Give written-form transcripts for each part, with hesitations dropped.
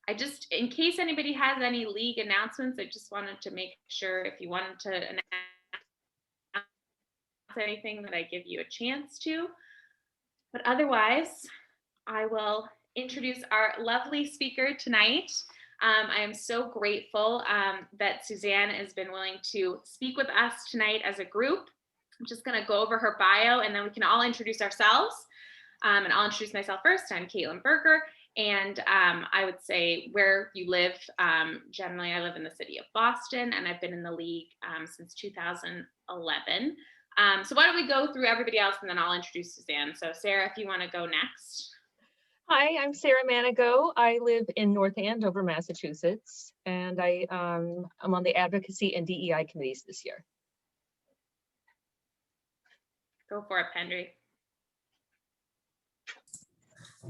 I just, in case anybody has any league announcements, I just wanted to make sure if you wanted to announce anything that I give you a chance to. But otherwise, I will introduce our lovely speaker tonight. I am so grateful that Susanne has been willing to speak with us tonight as a group. I'm just going to go over her bio and then we can all introduce ourselves. And I'll introduce myself first. I'm Caitlin Berger. And I would say where you live. Generally, I live in the city of Boston, and I've been in the league since 2011. So why don't we go through everybody else, and then I'll introduce Susanne. So Sarah, if you want to go next. Hi, I'm Sarah Manigo. I live in North Andover, Massachusetts, and I'm on the advocacy and DEI committees this year. Go for it, Pendry.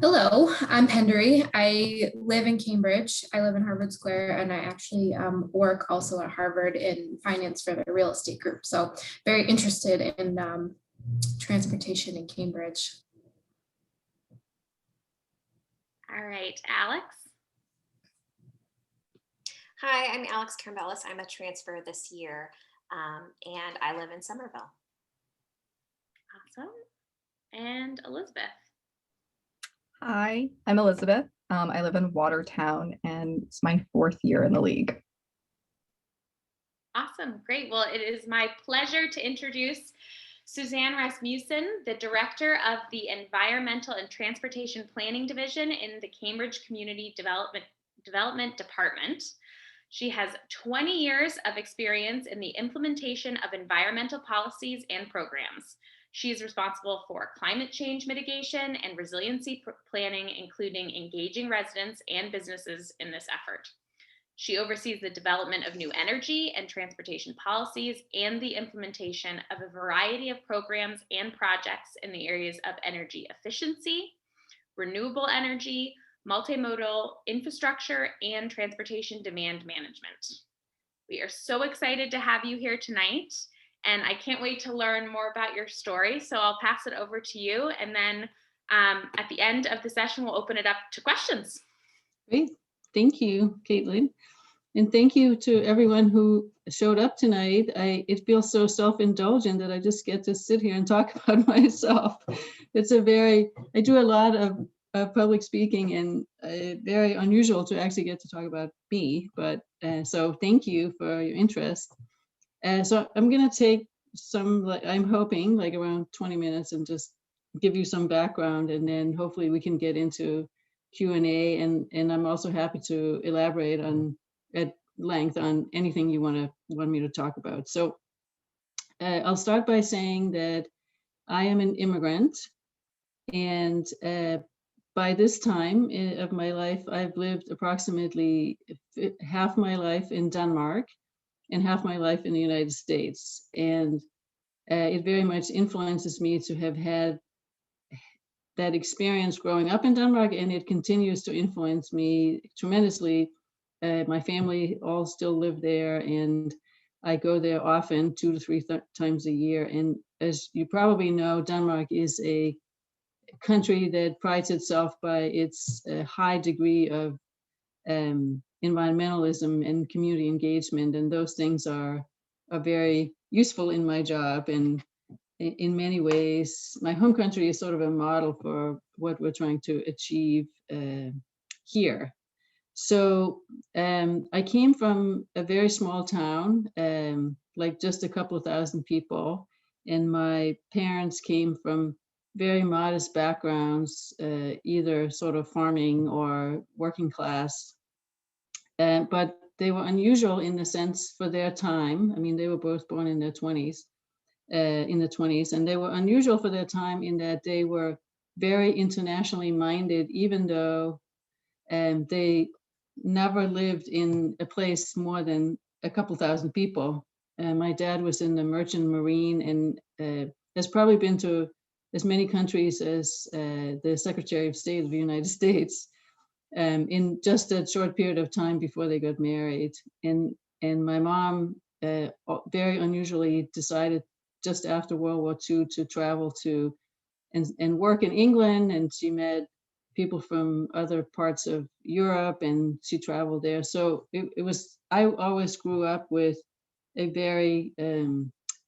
Hello, I'm Pendry. I live in Cambridge. I live in Harvard Square, and I actually work also at Harvard in finance for the real estate group. So very interested in transportation in Cambridge. All right, Alex. Hi, I'm Alex Carambelis. I'm a transfer this year, and I live in Somerville. Awesome. And Elizabeth. Hi, I'm Elizabeth. I live in Watertown, and it's my 4th year in the league. Awesome, great. Well, it is my pleasure to introduce Susanne Rasmussen, the Director of the Environmental and Transportation Planning Division in the Cambridge Community Development Department. She has 20 years of experience in the implementation of environmental policies and programs. She is responsible for climate change mitigation and resiliency planning, including engaging residents and businesses in this effort. She oversees the development of new energy and transportation policies and the implementation of a variety of programs and projects in the areas of energy efficiency, renewable energy, multimodal infrastructure, and transportation demand management. We are so excited to have you here tonight, and I can't wait to learn more about your story. So I'll pass it over to you, and then at the end of the session, we'll open it up to questions. Great. Thank you, Caitlin. And thank you to everyone who showed up tonight. It feels so self-indulgent that I just get to sit here and talk about myself. I do a lot of public speaking, and very unusual to actually get to talk about me, but so thank you for your interest. So I'm gonna take I'm hoping like around 20 minutes and just give you some background, and then hopefully we can get into Q&A, and I'm also happy to elaborate at length on anything you want me to talk about. So I'll start by saying that I am an immigrant, and by this time of my life, I've lived approximately half my life in Denmark and half my life in the United States. And it very much influences me to have had that experience growing up in Denmark, and it continues to influence me tremendously. My family all still live there, and I go there often, 2 to 3 times a year. And as you probably know, Denmark is a country that prides itself by its high degree of environmentalism and community engagement, and those things are very useful in my job. And in many ways, my home country is sort of a model for what we're trying to achieve here. So I came from a very small town, like just a couple of thousand people, and my parents came from very modest backgrounds, either sort of farming or working class. But they were unusual in the sense for their time. I mean, they were both born in their 20s. And they were unusual for their time in that they were very internationally minded, even though they never lived in a place more than a couple thousand people. My dad was in the merchant marine and has probably been to as many countries as the Secretary of State of the United States in just a short period of time before they got married. And my mom very unusually decided just after World War II to travel to and work in England, and she met people from other parts of Europe, and she traveled there. So I always grew up with a very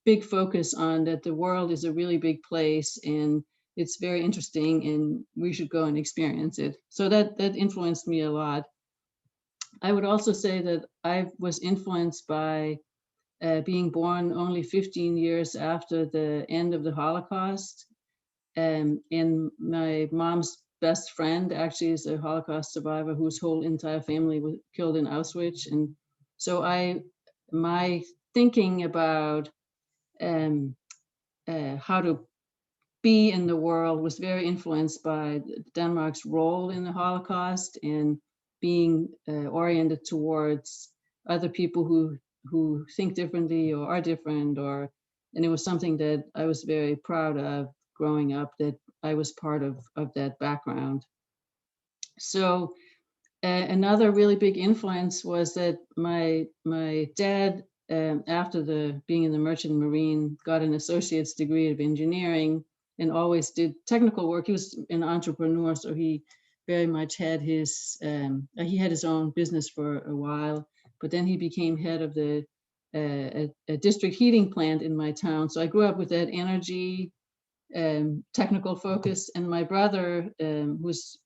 big focus on that the world is a really big place and it's very interesting and we should go and experience it. So that influenced me a lot. I would also say that I was influenced by being born only 15 years after the end of the Holocaust. And my mom's best friend actually is a Holocaust survivor whose whole entire family was killed in Auschwitz. And so my thinking about how to be in the world was very influenced by Denmark's role in the Holocaust and being oriented towards other people who think differently or are different, and it was something that I was very proud of growing up, that I was part of that background. So another really big influence was that my dad, after being in the Merchant Marine, got an associate's degree of engineering and always did technical work. He was an entrepreneur, so he very much had he had his own business for a while, but then he became head of a district heating plant in my town. So I grew up with that energy, technical focus. And my brother, who's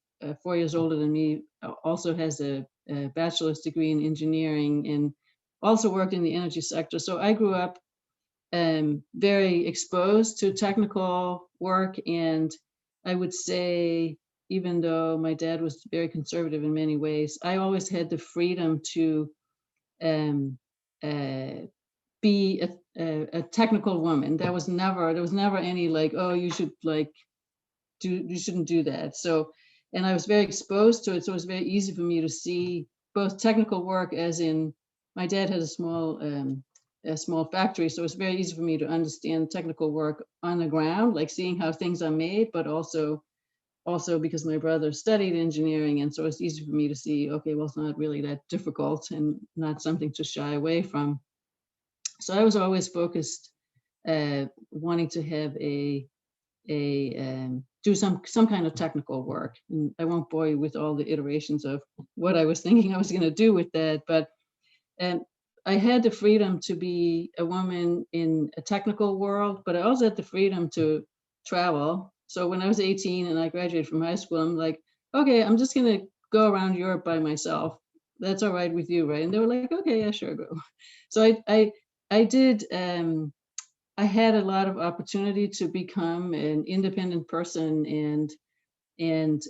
4 years older than me, also has a bachelor's degree in engineering and also worked in the energy sector. So I grew up very exposed to technical work. And I would say, even though my dad was very conservative in many ways, I always had the freedom to be a technical woman. There was never any like, oh, you shouldn't do that. So, and I was very exposed to it. So it was very easy for me to see both technical work, as in my dad had a small factory. So it's very easy for me to understand technical work on the ground, like seeing how things are made, but also because my brother studied engineering. And so it's easy for me to see, okay, well, it's not really that difficult and not something to shy away from. So I was always focused, wanting to have do some kind of technical work. And I won't bore you with all the iterations of what I was thinking I was going to do with that, but I had the freedom to be a woman in a technical world, but I also had the freedom to travel. So when I was 18 and I graduated from high school, I'm like, okay, I'm just going to go around Europe by myself. That's all right with you, right? And they were like, okay, yeah, sure, go. So I did, I had a lot of opportunity to become an independent person and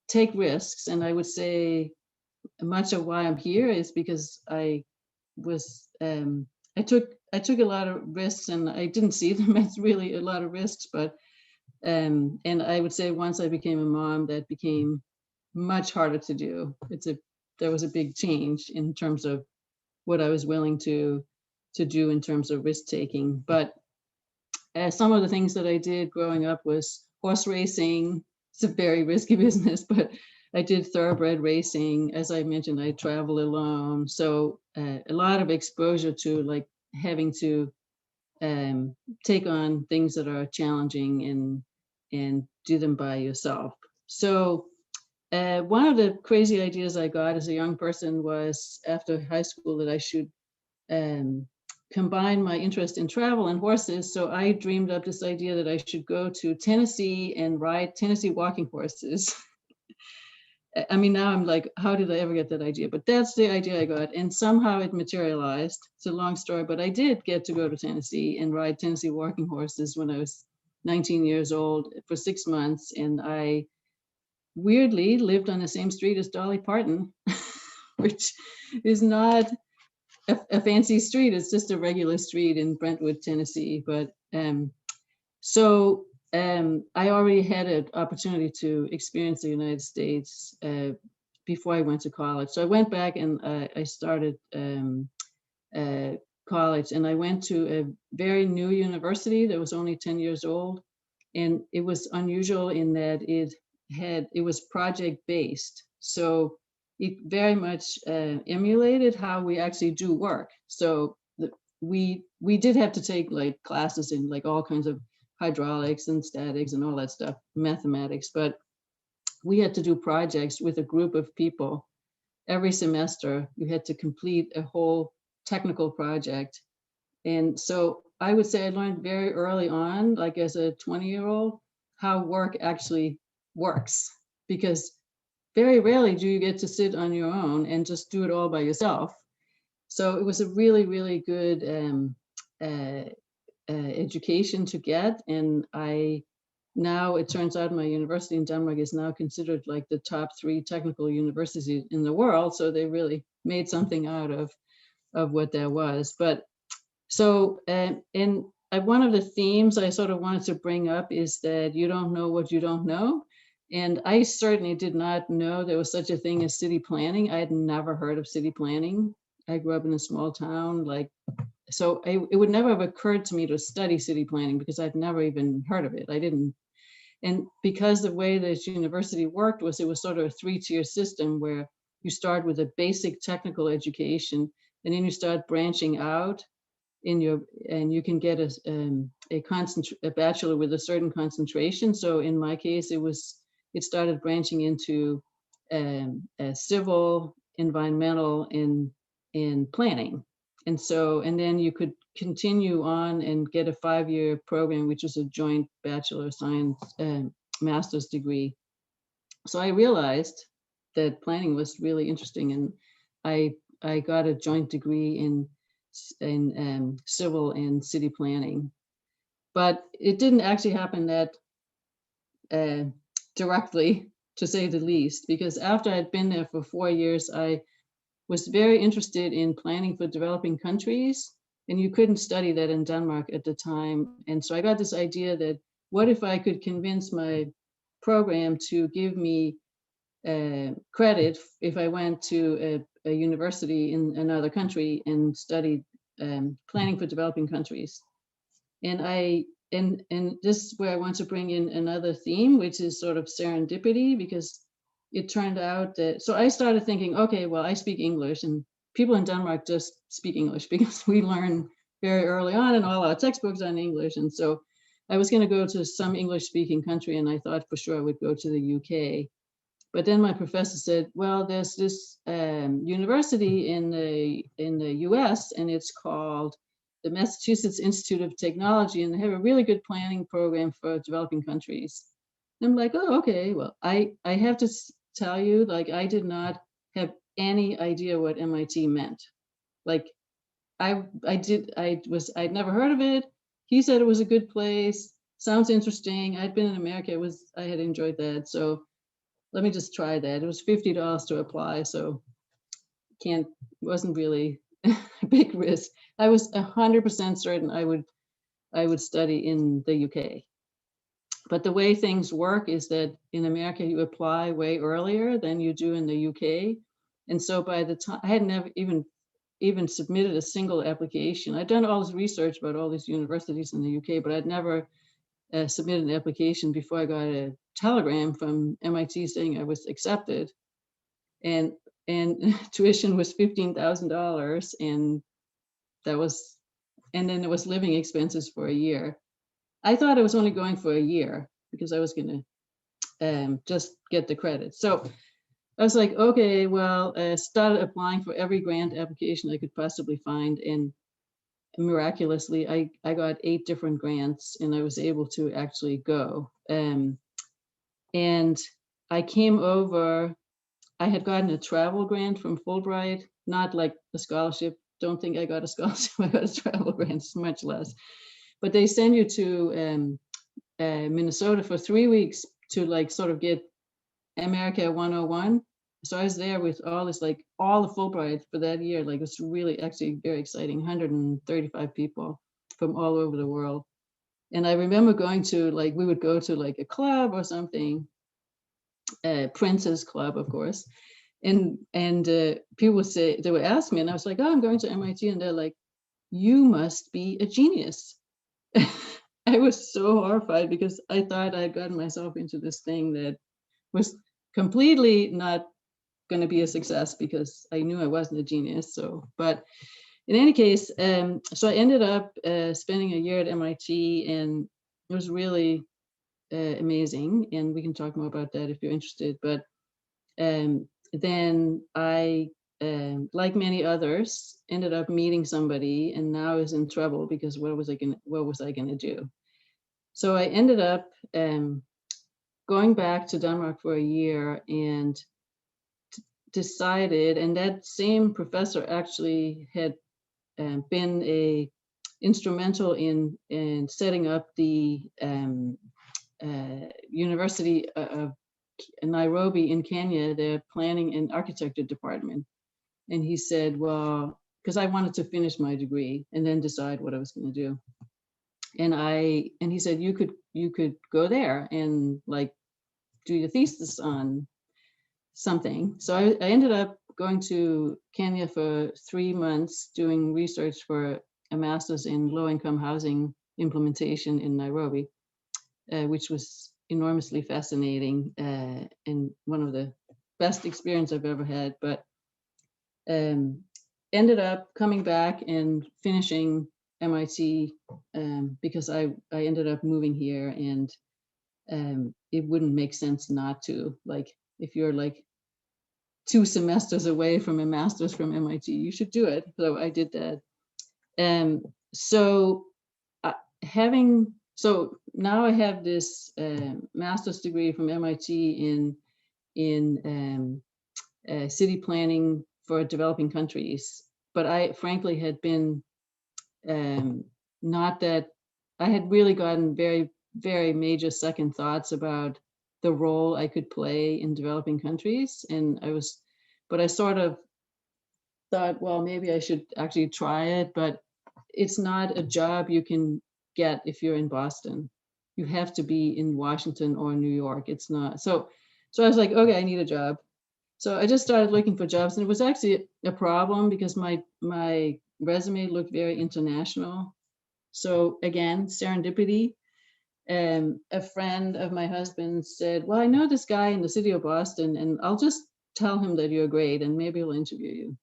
take risks. And I would say much of why I'm here is because I took a lot of risks, and I didn't see them as really a lot of risks, but and I would say once I became a mom, that became much harder to do. There was a big change in terms of what I was willing to do in terms of risk taking. But some of the things that I did growing up was horse racing. It's a very risky business, but I did thoroughbred racing. As I mentioned, I travel alone. So a lot of exposure to like having to take on things that are challenging and do them by yourself. So one of the crazy ideas I got as a young person was, after high school, that I should combine my interest in travel and horses. So I dreamed up this idea that I should go to Tennessee and ride Tennessee walking horses. I mean, now I'm like, how did I ever get that idea? But that's the idea I got. And somehow it materialized. It's a long story, but I did get to go to Tennessee and ride Tennessee walking horses when I was 19 years old for 6 months. And I weirdly lived on the same street as Dolly Parton, which is not a fancy street. It's just a regular street in Brentwood, Tennessee. But I already had an opportunity to experience the United States before I went to college. So I went back and I started college, and I went to a very new university that was only 10 years old. And it was unusual in that it was project based. So it very much emulated how we actually do work. So we did have to take like classes in like all kinds of hydraulics and statics and all that stuff, mathematics, but we had to do projects with a group of people. Every semester, you had to complete a whole technical project. And so I would say I learned very early on, like as a 20-year-old, how work actually works, because very rarely do you get to sit on your own and just do it all by yourself. So it was a really, really good education to get. And now it turns out my university in Denmark is now considered like the top 3 technical universities in the world. So they really made something out of what there was. But so, one of the themes I sort of wanted to bring up is that you don't know what you don't know. And I certainly did not know there was such a thing as city planning. I had never heard of city planning. I grew up in a small town, so it would never have occurred to me to study city planning because I'd never even heard of it. I didn't. And because the way this university worked was it was sort of a 3-tier system where you start with a basic technical education and then you start branching out and you can get a bachelor with a certain concentration. So in my case, it started branching into civil, environmental, and planning. And then you could continue on and get a 5-year program, which is a joint Bachelor of Science master's degree. So I realized that planning was really interesting, and I got a joint degree in civil and city planning. But it didn't actually happen that directly, to say the least, because after I'd been there for 4 years, I was very interested in planning for developing countries, and you couldn't study that in Denmark at the time. And so I got this idea that what if I could convince my program to give me credit if I went to a university in another country and studied planning for developing countries. And this is where I want to bring in another theme, which is sort of serendipity, because it turned out that, so I started thinking, okay, well, I speak English and people in Denmark just speak English because we learn very early on and all our textbooks are in English. And so I was going to go to some English speaking country and I thought for sure I would go to the UK. But then my professor said, well, there's this university in the US and it's called the Massachusetts Institute of Technology, and they have a really good planning program for developing countries. And I'm like, oh, okay, well, I have to tell you, like, I did not have any idea what MIT meant. Like, I'd never heard of it. He said it was a good place, sounds interesting. I'd been in America, I had enjoyed that. So let me just try that. It was $50 to apply, so wasn't really a big risk. I was 100% certain I would study in the UK. But the way things work is that in America, you apply way earlier than you do in the UK. And so by the time, I had never even submitted a single application. I'd done all this research about all these universities in the UK, but I'd never submitted an application before I got a telegram from MIT saying I was accepted. And tuition was $15,000, and then there was living expenses for a year. I thought I was only going for a year because I was going to just get the credit. So I was like, okay, well, started applying for every grant application I could possibly find, and miraculously, I got 8 different grants, and I was able to actually go. And I came over. I had gotten a travel grant from Fulbright, not like a scholarship. Don't think I got a scholarship. I got a travel grant, it's much less. But they send you to Minnesota for 3 weeks to like sort of get America 101. So I was there with all this, like all the Fulbright for that year. Like it's really actually very exciting, 135 people from all over the world. And I remember going to we would go to like a club or something, Prince's Club, of course. And people would say, they would ask me, and I was like, oh, I'm going to MIT. And they're like, you must be a genius. I was so horrified because I thought I had gotten myself into this thing that was completely not going to be a success because I knew I wasn't a genius. So, but in any case, so I ended up spending a year at MIT, and it was really amazing, and we can talk more about that if you're interested. But then I, like many others, ended up meeting somebody, and now is in trouble because what was I gonna do? So I ended up going back to Denmark for a year and decided, and that same professor actually had been instrumental in setting up the University of Nairobi in Kenya, their planning and architecture department. And he said, well, because I wanted to finish my degree and then decide what I was going to do. And he said, you could go there and like do your thesis on something. So I ended up going to Kenya for 3 months doing research for a master's in low-income housing implementation in Nairobi, which was enormously fascinating and one of the best experience I've ever had. But ended up coming back and finishing MIT because I ended up moving here, and it wouldn't make sense not to. Like, if you're like 2 semesters away from a master's from MIT, you should do it. So I did that. So now I have this master's degree from MIT in city planning for developing countries. But I frankly had been not that, I had really gotten very, very major second thoughts about the role I could play in developing countries. But I sort of thought, well, maybe I should actually try it, but it's not a job you can get if you're in Boston. You have to be in Washington or New York. It's not. So I was like, okay, I need a job. So I just started looking for jobs, and it was actually a problem because my resume looked very international. So again, serendipity. A friend of my husband said, well, I know this guy in the city of Boston, and I'll just tell him that you're great and maybe he'll interview you.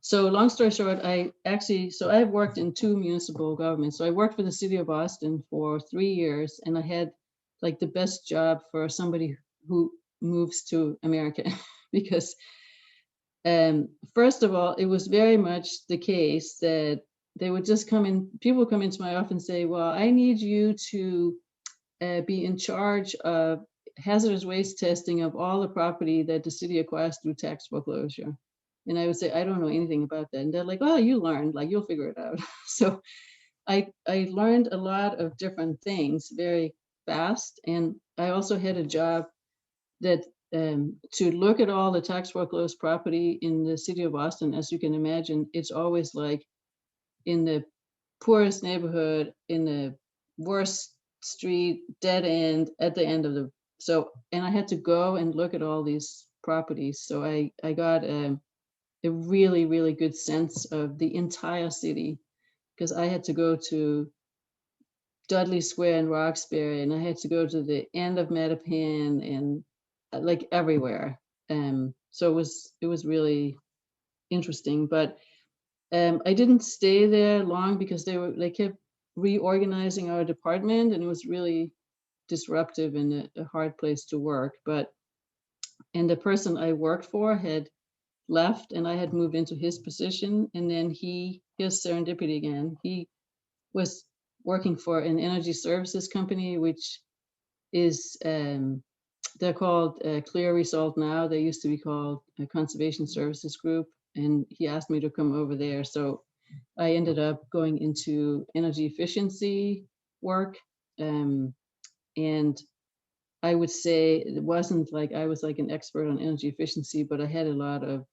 So long story short, I've worked in 2 municipal governments. So I worked for the city of Boston for 3 years, and I had like the best job for somebody who moves to America because first of all, it was very much the case that they would just people would come into my office and say, well, I need you to be in charge of hazardous waste testing of all the property that the city acquires through tax foreclosure. And I would say, I don't know anything about that. And they're like, oh, you learned, like, you'll figure it out. So I learned a lot of different things very fast. And I also had a job that to look at all the tax foreclosed property in the city of Boston. As you can imagine, it's always like in the poorest neighborhood, in the worst street, dead end, at the end of the, and I had to go and look at all these properties. So I got a really, really good sense of the entire city, because I had to go to Dudley Square in Roxbury, and I had to go to the end of Mattapan, and like everywhere. So it was really interesting, but I didn't stay there long because they kept reorganizing our department, and it was really disruptive and a hard place to work. And the person I worked for had left, and I had moved into his position, and then here's serendipity again. He was working for an energy services company, which is they're called Clear Result now. They used to be called a Conservation Services Group, and he asked me to come over there. So I ended up going into energy efficiency work, and I would say it wasn't like I was like an expert on energy efficiency, but I had a lot of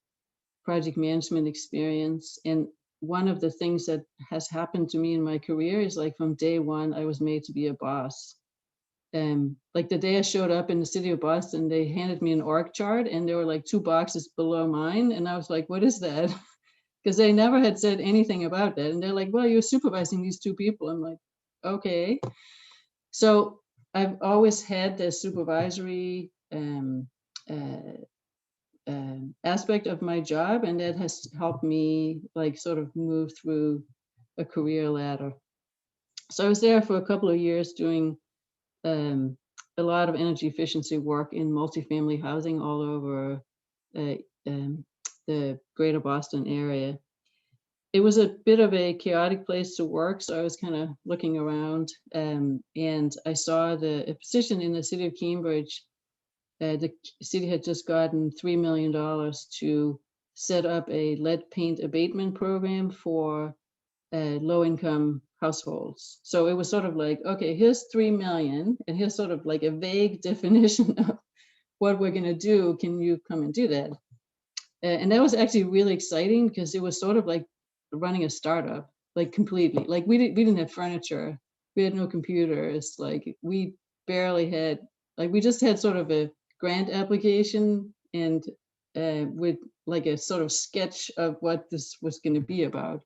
project management experience. And one of the things that has happened to me in my career is like from day one, I was made to be a boss. Like the day I showed up in the city of Boston, they handed me an org chart, and there were like 2 boxes below mine. And I was like, what is that? Because they never had said anything about that. And they're like, well, you're supervising these 2 people. I'm like, okay. So I've always had the supervisory aspect of my job, and that has helped me like sort of move through a career ladder. So I was there for a couple of years doing a lot of energy efficiency work in multifamily housing all over the greater Boston area. It was a bit of a chaotic place to work, so I was kind of looking around, and I saw a position in the city of Cambridge. The city had just gotten $3 million to set up a lead paint abatement program for low-income households. So it was sort of like, okay, here's 3 million, and here's sort of like a vague definition of what we're going to do. Can you come and do that? And that was actually really exciting because it was sort of like running a startup, like completely. Like we didn't have furniture, we had no computers, like we barely had, like we just had sort of a grant application and with like a sort of sketch of what this was going to be about.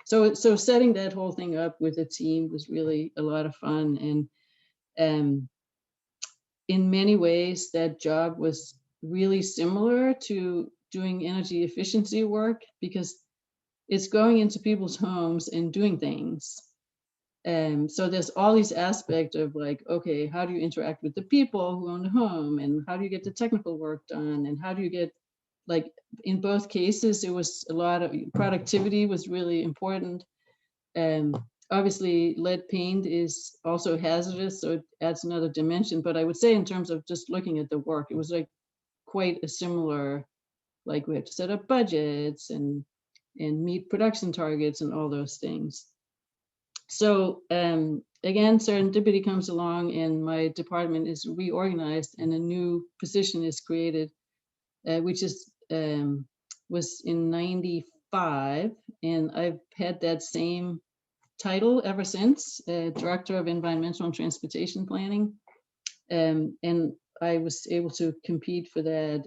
So setting that whole thing up with a team was really a lot of fun. And in many ways, that job was really similar to doing energy efficiency work because it's going into people's homes and doing things. So there's all these aspects of like, okay, how do you interact with the people who own the home, and how do you get the technical work done, and how do you get, like in both cases, it was a lot of productivity was really important. Obviously lead paint is also hazardous, so it adds another dimension. But I would say in terms of just looking at the work, it was like quite a similar, like we had to set up budgets and meet production targets and all those things. So again, serendipity comes along and my department is reorganized and a new position is created, which is was in '95, and I've had that same title ever since, Director of Environmental and Transportation Planning. And I was able to compete for that.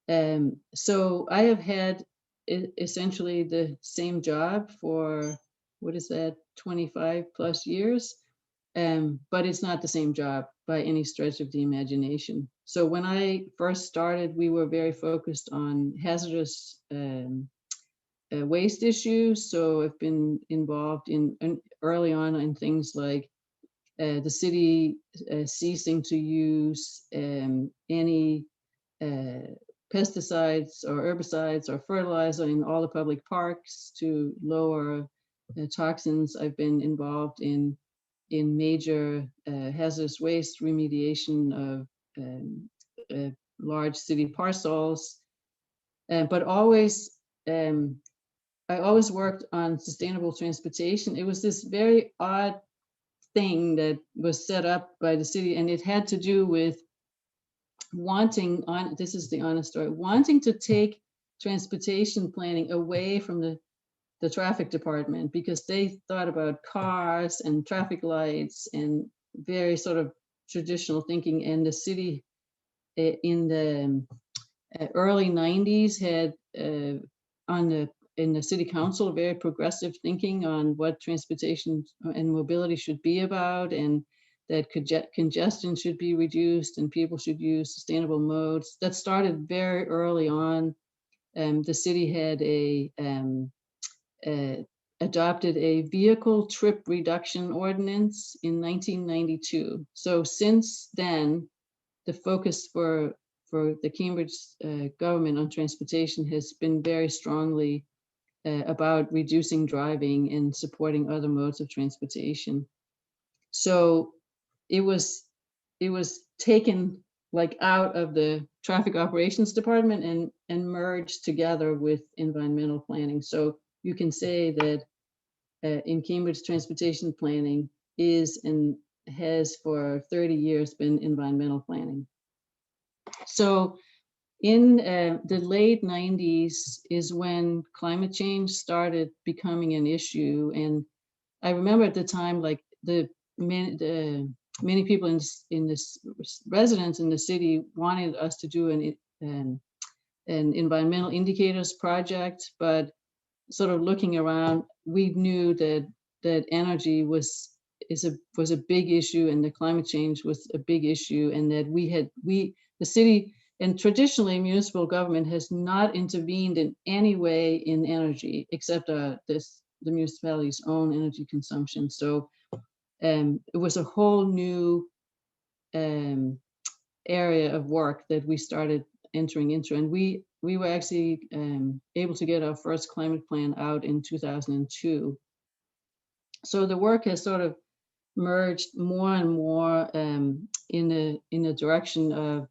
And so I have had essentially the same job for, what is that, 25 plus years. But it's not the same job by any stretch of the imagination. So when I first started, we were very focused on hazardous waste issues. So I've been involved in early on in things like the city ceasing to use any pesticides or herbicides or fertilizer in all the public parks to lower toxins. I've been involved in major hazardous waste remediation of large city parcels, but always I always worked on sustainable transportation. It was this very odd thing that was set up by the city, and it had to do with wanting, this is the honest story, wanting to take transportation planning away from the traffic department because they thought about cars and traffic lights and very sort of traditional thinking. And the city in the early 90s had in the city council very progressive thinking on what transportation and mobility should be about, and that congestion should be reduced and people should use sustainable modes. That started very early on. The city had adopted a vehicle trip reduction ordinance in 1992. So since then, the focus for the Cambridge government on transportation has been very strongly about reducing driving and supporting other modes of transportation. So it was taken like out of the traffic operations department and merged together with environmental planning. So you can say that in Cambridge, transportation planning is and has for 30 years been environmental planning. So in the late 90s is when climate change started becoming an issue. And I remember at the time, like many people in this residents in the city wanted us to do an environmental indicators project, but sort of looking around, we knew that energy was a big issue, and the climate change was a big issue, and that the city and traditionally municipal government has not intervened in any way in energy except the municipality's own energy consumption. So it was a whole new area of work that we started entering into, and we were actually able to get our first climate plan out in 2002. So the work has sort of merged more and more in a direction of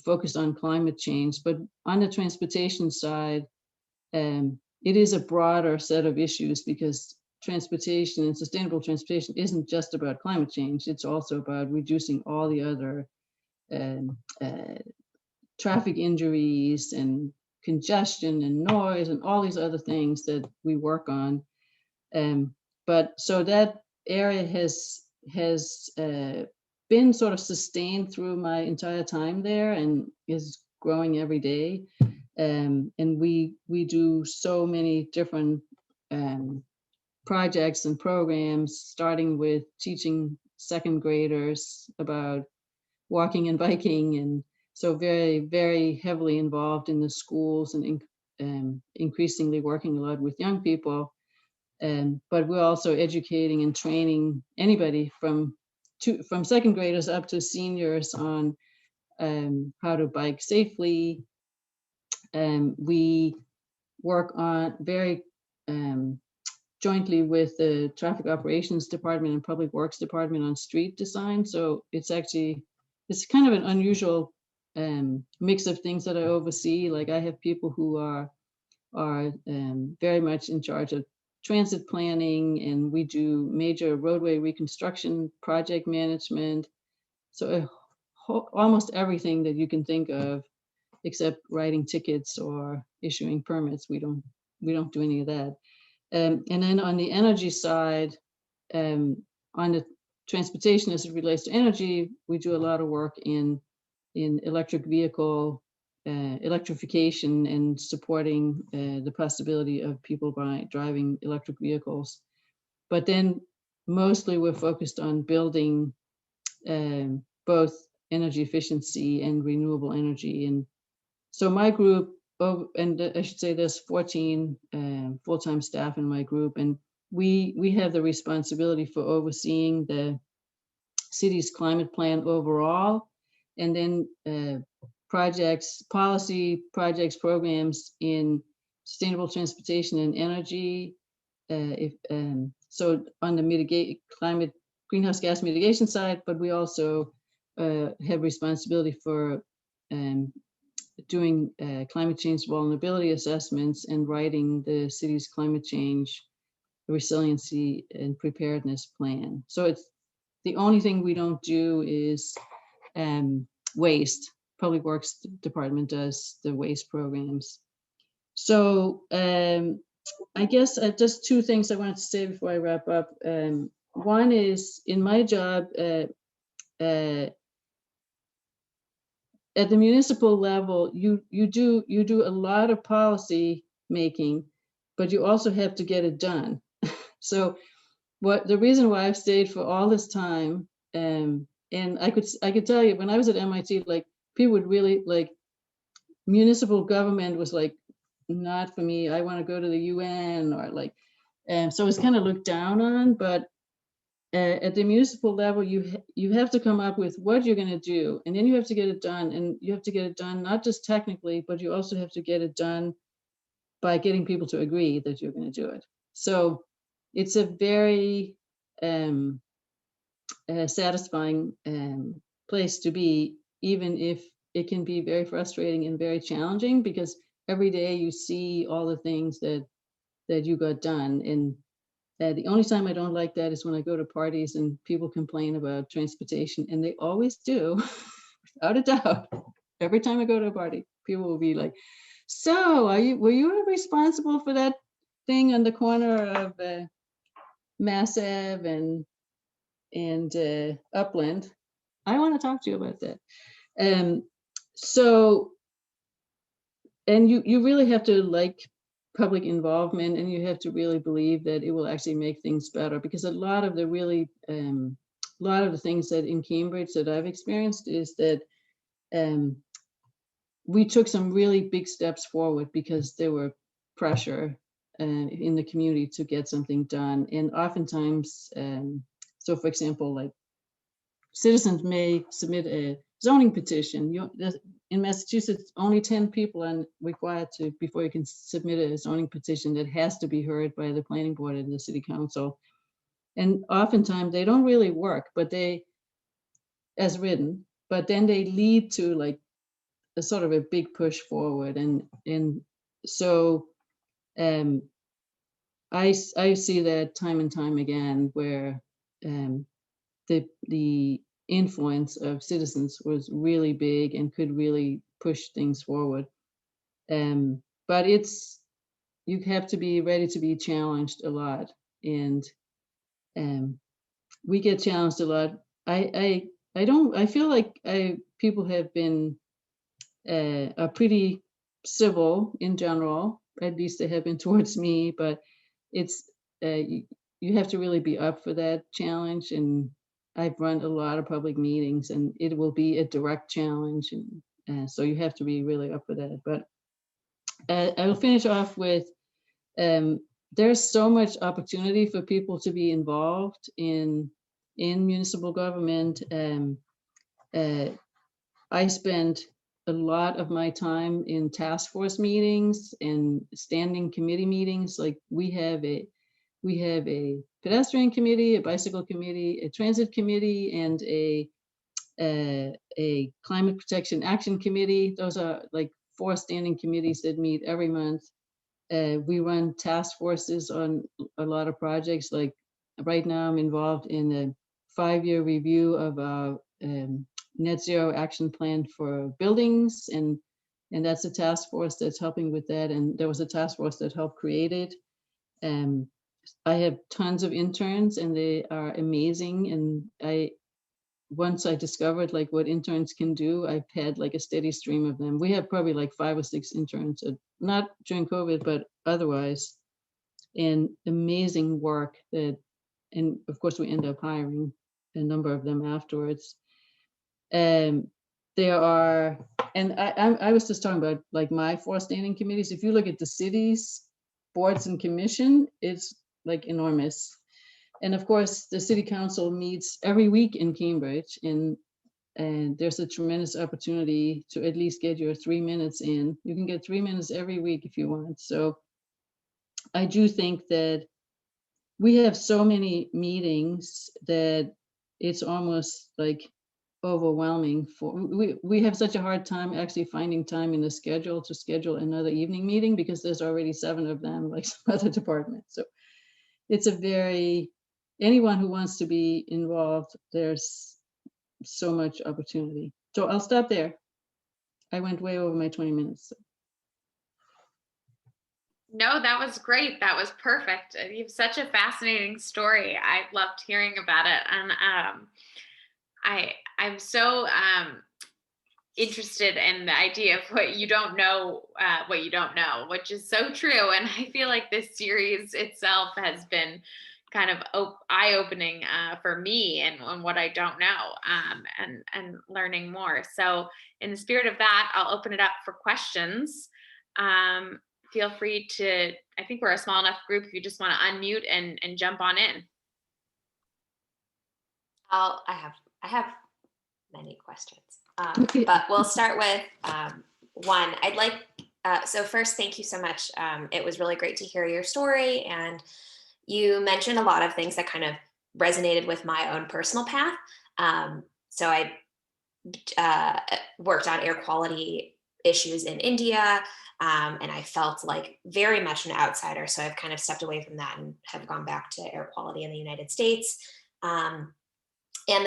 focused on climate change. But on the transportation side, it is a broader set of issues, because transportation and sustainable transportation isn't just about climate change. It's also about reducing all the other traffic injuries and congestion and noise and all these other things that we work on. But so that area has been sort of sustained through my entire time there and is growing every day. And we do so many different projects and programs, starting with teaching second graders about walking and biking, and so very, very heavily involved in the schools and increasingly working a lot with young people. But we're also educating and training anybody from second graders up to seniors on how to bike safely. We work on very jointly with the Traffic Operations Department and Public Works Department on street design. So it's kind of an unusual mix of things that I oversee. Like, I have people who are very much in charge of transit planning, and we do major roadway reconstruction project management. So almost everything that you can think of, except writing tickets or issuing permits. We don't do any of that. And then on the energy side, on the transportation as it relates to energy, we do a lot of work in electric vehicle electrification and supporting the possibility of people driving electric vehicles. But then mostly we're focused on building both energy efficiency and renewable energy. And so my group, and I should say there's 14 full-time staff in my group, and we have the responsibility for overseeing the city's climate plan overall, and then policy projects, programs in sustainable transportation and energy. So on the climate greenhouse gas mitigation side, but we also have responsibility for doing climate change vulnerability assessments and writing the city's climate change resiliency and preparedness plan. So it's the only thing we don't do is waste. Public Works Department does the waste programs. So I guess just two things I wanted to say before I wrap up. One is, in my job at the municipal level, you do a lot of policy making, but you also have to get it done. So the reason why I've stayed for all this time, and I could tell you, when I was at MIT, like, people would really, like, municipal government was like, not for me. I want to go to the UN, or like, so it's kind of looked down on. But at the municipal level, you have to come up with what you're going to do, and then you have to get it done. And you have to get it done not just technically, but you also have to get it done by getting people to agree that you're going to do it. So it's a very satisfying place to be, even if it can be very frustrating and very challenging, because every day you see all the things that you got done. And the only time I don't like that is when I go to parties and people complain about transportation, and they always do, without a doubt. Every time I go to a party, people will be like, so were you responsible for that thing on the corner of Mass Ave and Upland? I want to talk to you about that. So, and you really have to like public involvement, and you have to really believe that it will actually make things better, because a lot of the things that in Cambridge that I've experienced is that we took some really big steps forward because there were pressure in the community to get something done. And oftentimes So for example, like citizens may submit a zoning petition. In Massachusetts, only 10 people are required to, before you can submit a zoning petition that has to be heard by the planning board and the city council. And oftentimes they don't really work, but they, as written, but then they lead to like a sort of a big push forward. And so I see that time and time again where the influence of citizens was really big and could really push things forward. But you have to be ready to be challenged a lot, and we get challenged a lot. I feel like people have been are pretty civil in general, at least they have been towards me, but it's you have to really be up for that challenge. And I've run a lot of public meetings, and it will be a direct challenge, and so you have to be really up for that. But I will finish off with there's so much opportunity for people to be involved in municipal government. I spend a lot of my time in task force meetings and standing committee meetings. Like we have a pedestrian committee, a bicycle committee, a transit committee, and a climate protection action committee. Those are like 4 standing committees that meet every month. We run task forces on a lot of projects. Like right now I'm involved in a 5-year review of our net zero action plan for buildings. And that's a task force that's helping with that. And there was a task force that helped create it. I have tons of interns and they are amazing. And once I discovered like what interns can do, I've had like a steady stream of them. We have probably like 5 or 6 interns, not during COVID, but otherwise, and amazing work and of course we end up hiring a number of them afterwards. There are, and I was just talking about like my 4 standing committees. If you look at the city's boards and commission, it's like enormous. And of course, the city council meets every week in Cambridge, and there's a tremendous opportunity to at least get your 3 minutes in. You can get 3 minutes every week if you want. So I do think that we have so many meetings that it's almost like overwhelming. We have such a hard time actually finding time in the schedule to schedule another evening meeting because there's already 7 of them, like some other departments. So it's anyone who wants to be involved, there's so much opportunity. So I'll stop there. I went way over my 20 minutes. So. No, that was great. That was perfect. You have such a fascinating story. I loved hearing about it. And I'm so interested in the idea of what you don't know, which is so true. And I feel like this series itself has been kind of eye-opening for me and what I don't know, and learning more. So in the spirit of that, I'll open it up for questions. Feel free to, I think we're a small enough group, if you just want to unmute and jump on in. I have many questions, but we'll start with one. I'd like, so first, thank you so much. It was really great to hear your story, and you mentioned a lot of things that kind of resonated with my own personal path. So I worked on air quality issues in India, and I felt like very much an outsider. So I've kind of stepped away from that and have gone back to air quality in the United States. And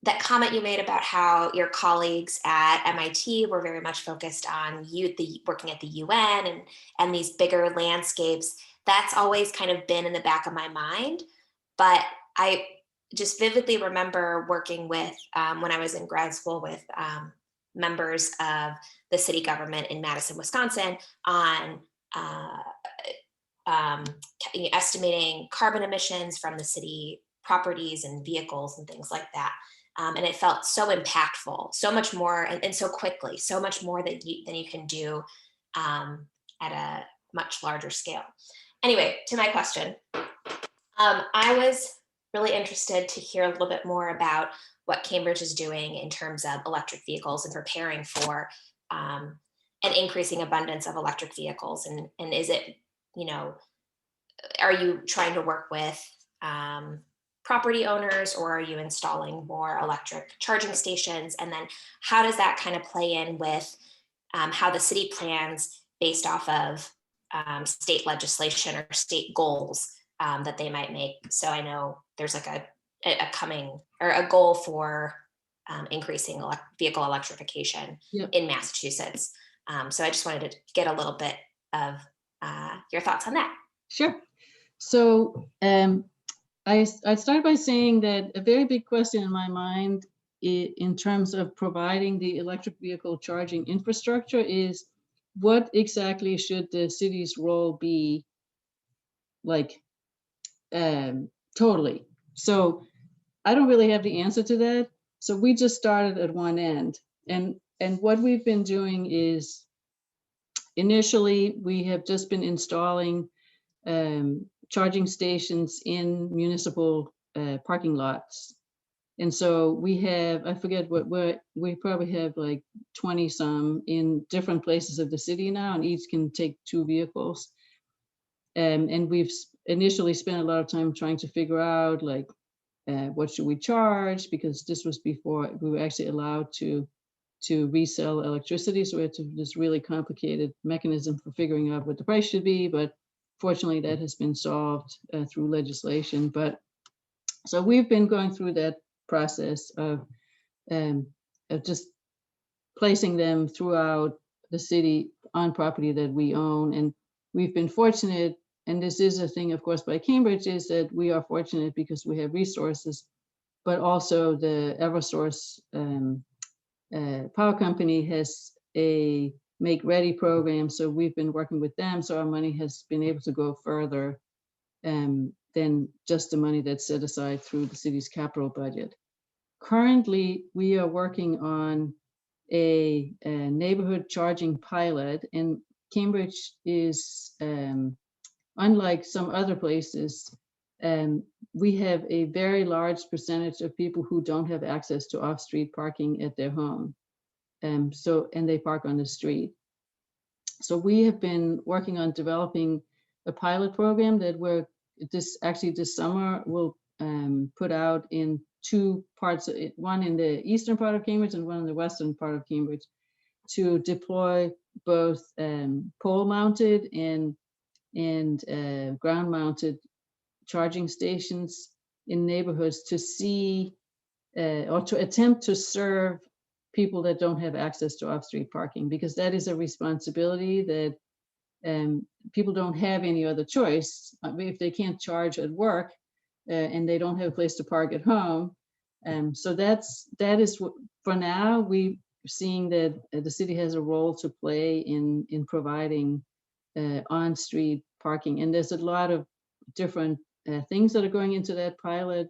that comment you made about how your colleagues at MIT were very much focused on working at the UN and these bigger landscapes, that's always kind of been in the back of my mind. But I just vividly remember working with, when I was in grad school, with members of the city government in Madison, Wisconsin, on estimating carbon emissions from the city properties and vehicles and things like that. And it felt so impactful, so much more, and so quickly, so much more than you can do at a much larger scale. Anyway, to my question, I was really interested to hear a little bit more about what Cambridge is doing in terms of electric vehicles and preparing for an increasing abundance of electric vehicles. And is it, you know, are you trying to work with property owners, or are you installing more electric charging stations? And then how does that kind of play in with how the city plans based off of state legislation or state goals that they might make? So I know there's like a coming or a goal for increasing vehicle electrification Yep. in Massachusetts. So I just wanted to get a little bit of your thoughts on that. Sure. So I started by saying that a very big question in my mind in terms of providing the electric vehicle charging infrastructure is, what exactly should the city's role be, like totally? So I don't really have the answer to that. So we just started at one end, and what we've been doing is, initially we have just been installing charging stations in municipal parking lots. And so we have, I forget we probably have like 20 some in different places of the city now, and each can take 2 vehicles. And we've initially spent a lot of time trying to figure out like, what should we charge? Because this was before we were actually allowed to resell electricity. So we had to this really complicated mechanism for figuring out what the price should be. But fortunately, that has been solved through legislation. But so we've been going through that process of just placing them throughout the city on property that we own. And we've been fortunate, and this is a thing, of course, by Cambridge, is that we are fortunate because we have resources, but also the Eversource power company has a make ready program. So we've been working with them. So our money has been able to go further than just the money that's set aside through the city's capital budget. Currently, we are working on a neighborhood charging pilot, and Cambridge is, unlike some other places, we have a very large percentage of people who don't have access to off-street parking at their home. And they park on the street. So we have been working on developing a pilot program that we're this summer will put out in 2 parts, one in the eastern part of Cambridge and one in the western part of Cambridge, to deploy both pole mounted and ground mounted charging stations in neighborhoods to see or to attempt to serve people that don't have access to off-street parking, because that is a responsibility that people don't have any other choice. If they can't charge at work and they don't have a place to park at home. So that is what, for now, we're seeing that the city has a role to play in providing on-street parking. And there's a lot of different things that are going into that pilot,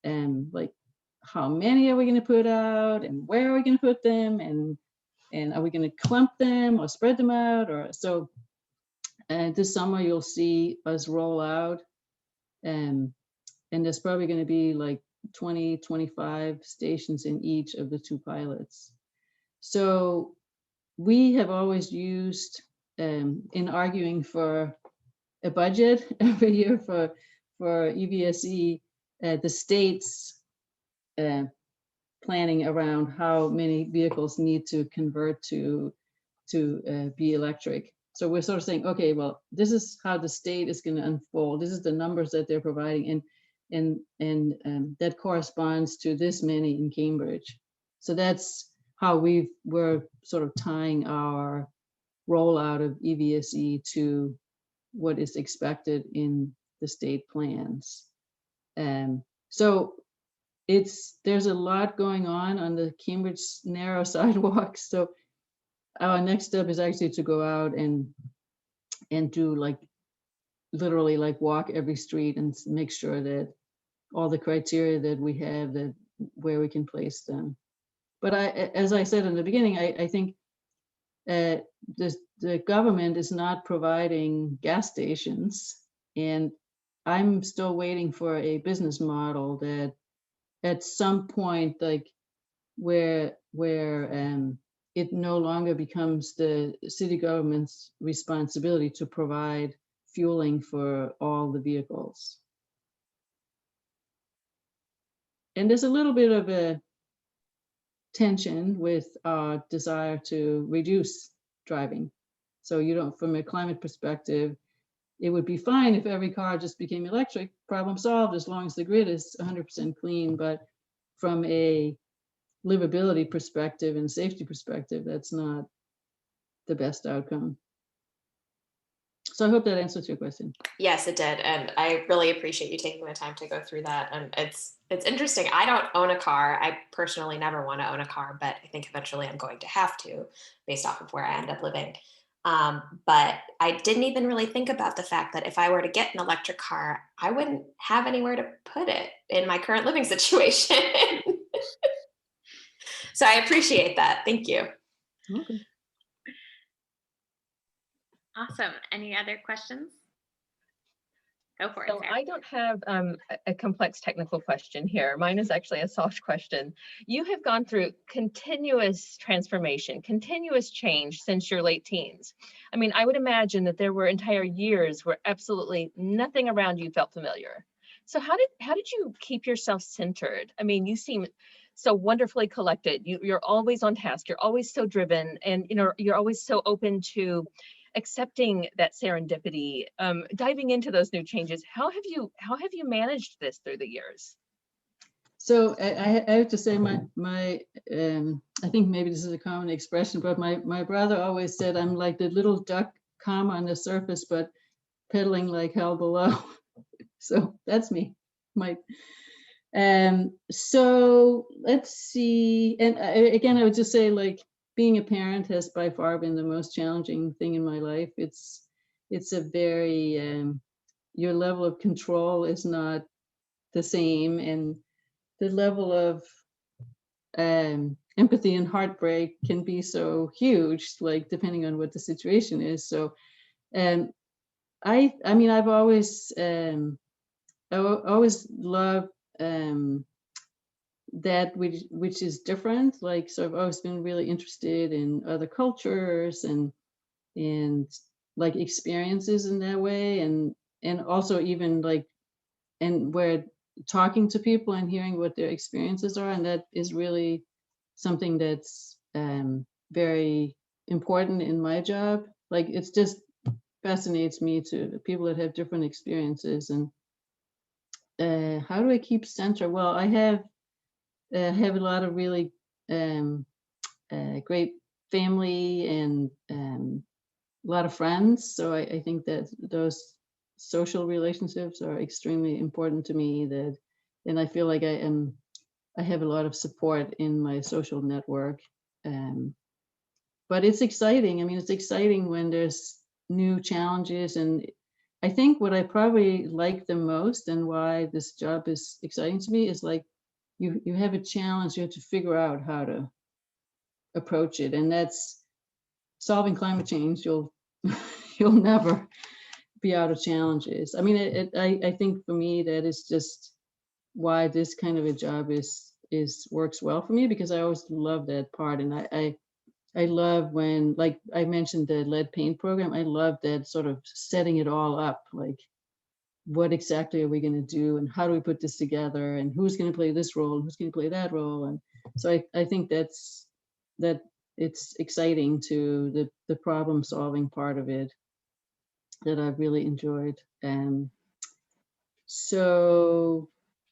like how many are we going to put out, and where are we going to put them, and are we going to clump them or spread them out, or so. This summer you'll see us roll out, and there's probably going to be like 20, 25 stations in each of the 2 pilots. So we have always used, in arguing for a budget every year for EVSE, the state's planning around how many vehicles need to convert to be electric. So we're sort of saying, okay, well, this is how the state is going to unfold. This is the numbers that they're providing, and that corresponds to this many in Cambridge. So that's how we're sort of tying our rollout of EVSE to what is expected in the state plans. So there's a lot going on the Cambridge narrow sidewalks. So our next step is actually to go out and do like literally like walk every street and make sure that all the criteria that we have, that where we can place them. But as I said in the beginning, I think the government is not providing gas stations, and I'm still waiting for a business model that at some point, like where it no longer becomes the city government's responsibility to provide fueling for all the vehicles. And there's a little bit of a tension with our desire to reduce driving. So you don't, from a climate perspective, it would be fine if every car just became electric, problem solved, as long as the grid is 100% clean. But from a livability perspective and safety perspective, that's not the best outcome. So I hope that answers your question. Yes, it did. And I really appreciate you taking the time to go through that. And it's interesting. I don't own a car. I personally never want to own a car, but I think eventually I'm going to have to, based off of where I end up living. But I didn't even really think about the fact that if I were to get an electric car, I wouldn't have anywhere to put it in my current living situation. So I appreciate that. Thank you. Okay. Awesome. Any other questions? Go for it, So Sarah. I don't have a complex technical question here. Mine is actually a soft question. You have gone through continuous transformation, continuous change since your late teens. I mean, I would imagine that there were entire years where absolutely nothing around you felt familiar. So how did you keep yourself centered? I mean, you seem so wonderfully collected. You're always on task. You're always so driven, and you're always so open to accepting that serendipity, diving into those new changes. How have you managed this through the years? So I have to say I think maybe this is a common expression, but my brother always said I'm like the little duck calm on the surface, but pedaling like hell below. So that's me, Mike. So let's see. And again, I would just say, like, being a parent has by far been the most challenging thing in my life. It's a very, your level of control is not the same, and the level of empathy and heartbreak can be so huge, like depending on what the situation is. So, I mean, I've always loved that which is different. Like, so I've always been really interested in other cultures and like experiences in that way, and also even like, and where talking to people and hearing what their experiences are, and that is really something that's very important in my job. Like, it's just fascinates me to the people that have different experiences. And how do I keep center? Well, I have a lot of really great family and a lot of friends. So I think that those social relationships are extremely important to me. And I feel like I have a lot of support in my social network. But it's exciting. I mean, it's exciting when there's new challenges. And I think what I probably like the most, and why this job is exciting to me, is like, you have a challenge, you have to figure out how to approach it. And that's solving climate change. You'll never be out of challenges. I mean, I think for me, that is just why this kind of a job works well for me, because I always love that part. And I love when, like I mentioned, the lead paint program, I love that sort of setting it all up, like, what exactly are we going to do, and how do we put this together, and who's going to play this role, and who's going to play that role. And so I think that it's exciting, to the problem solving part of it, that I've really enjoyed. So,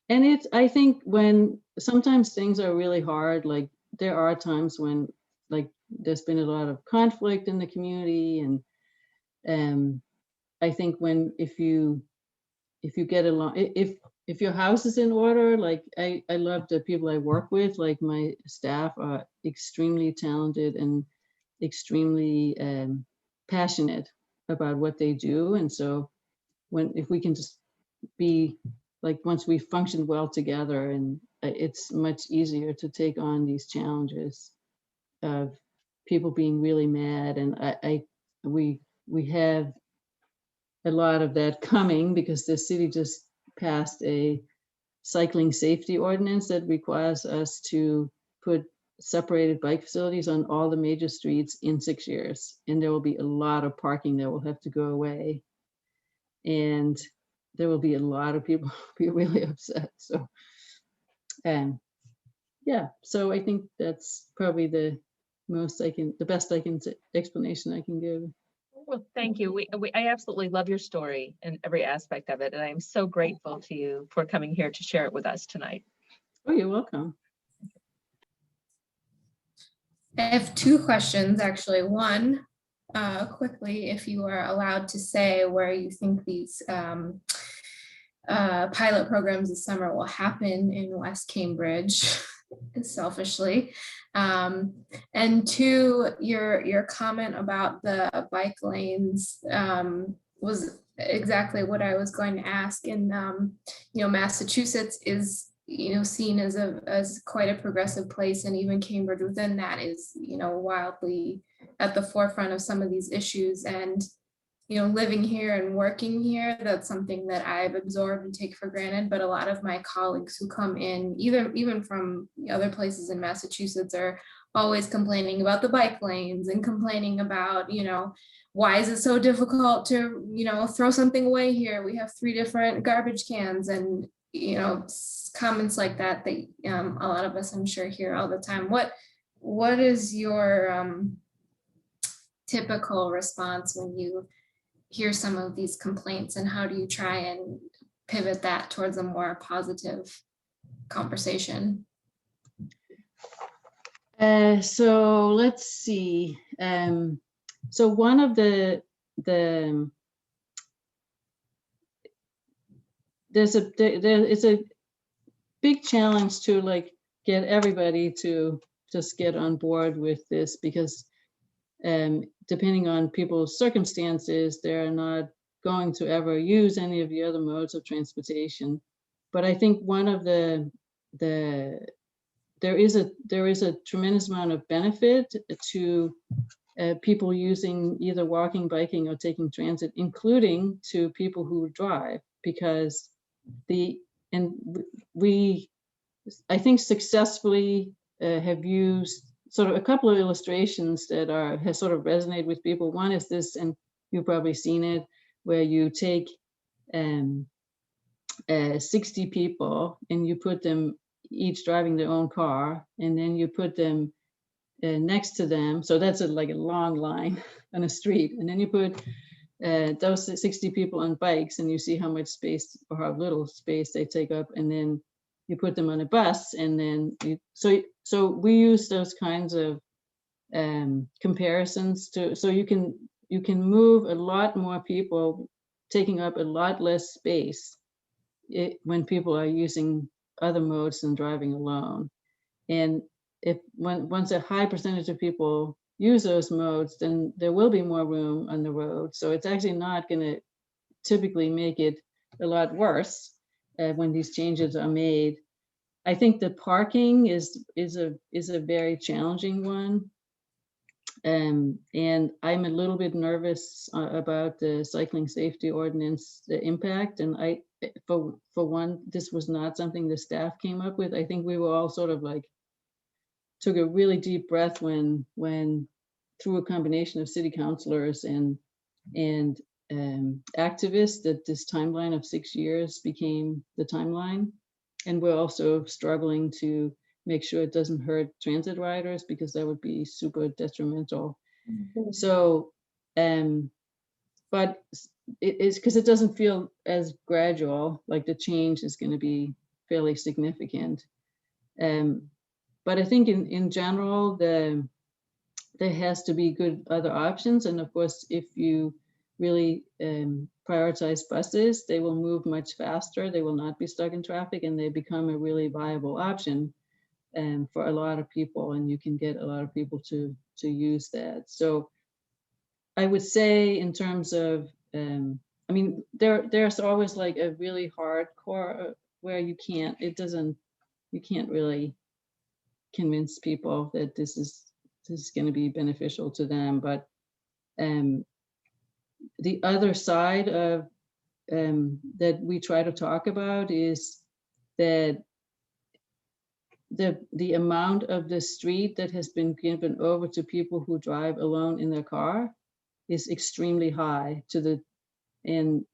and I think when sometimes things are really hard, like there are times when, like, there's been a lot of conflict in the community, and I think if you get along, if your house is in order, like I love the people I work with. Like, my staff are extremely talented and extremely passionate about what they do. And so if we can just be like, once we function well together, and it's much easier to take on these challenges of people being really mad. And we have a lot of that coming because the city just passed a cycling safety ordinance that requires us to put separated bike facilities on all the major streets in 6 years. And there will be a lot of parking that will have to go away. And there will be a lot of people be really upset. So, yeah, so I think that's probably the best explanation I can give. Well, thank you. I absolutely love your story and every aspect of it. And I am so grateful to you for coming here to share it with us tonight. Oh, you're welcome. I have two questions, actually. One, quickly, if you are allowed to say where you think these pilot programs this summer will happen in West Cambridge, selfishly. And two, your comment about the bike lanes was exactly what I was going to ask. And Massachusetts is seen as quite a progressive place, and even Cambridge within that is wildly at the forefront of some of these issues. And living here and working here, that's something that I've absorbed and take for granted. But a lot of my colleagues who come in, even from other places in Massachusetts, are always complaining about the bike lanes and complaining about, why is it so difficult to, throw something away here? We have 3 different garbage cans, and, comments like that, that a lot of us, I'm sure, hear all the time. What is your typical response when you hear some of these complaints, and how do you try and pivot that towards a more positive conversation? So let's see. So one of it's a big challenge to get everybody to just get on board with this, because depending on people's circumstances, they're not going to ever use any of the other modes of transportation. But I think one of there is a tremendous amount of benefit to people using either walking, biking, or taking transit, including to people who drive, because we I think successfully have used sort of a couple of illustrations that has sort of resonated with people. One is this, and you've probably seen it, where you take 60 people and you put them each driving their own car, and then you put them next to them. So that's like a long line on a street. And then you put those 60 people on bikes, and you see how much space or how little space they take up. And then you put them on a bus, and then so we use those kinds of comparisons so you can move a lot more people, taking up a lot less space when people are using other modes than driving alone. And once a high percentage of people use those modes, then there will be more room on the road. So it's actually not going to typically make it a lot worse when these changes are made. I think the parking is a very challenging one. And I'm a little bit nervous about the cycling safety ordinance, the impact. And for one, this was not something the staff came up with. I think we were all sort of took a really deep breath when through a combination of city councilors and activists, that this timeline of 6 years became the timeline. And we're also struggling to make sure it doesn't hurt transit riders, because that would be super detrimental. Mm-hmm. So, but it is because it doesn't feel as gradual, like the change is going to be fairly significant. But I think in general, there has to be good other options. And of course, if you really prioritize buses, they will move much faster. They will not be stuck in traffic, and they become a really viable option for a lot of people, and you can get a lot of people to use that. So I would say, in terms of, I mean, there's always like a really hardcore where you can't really convince people that this is going to be beneficial to them. But the other side of that we try to talk about is that the amount of the street that has been given over to people who drive alone in their car is extremely high and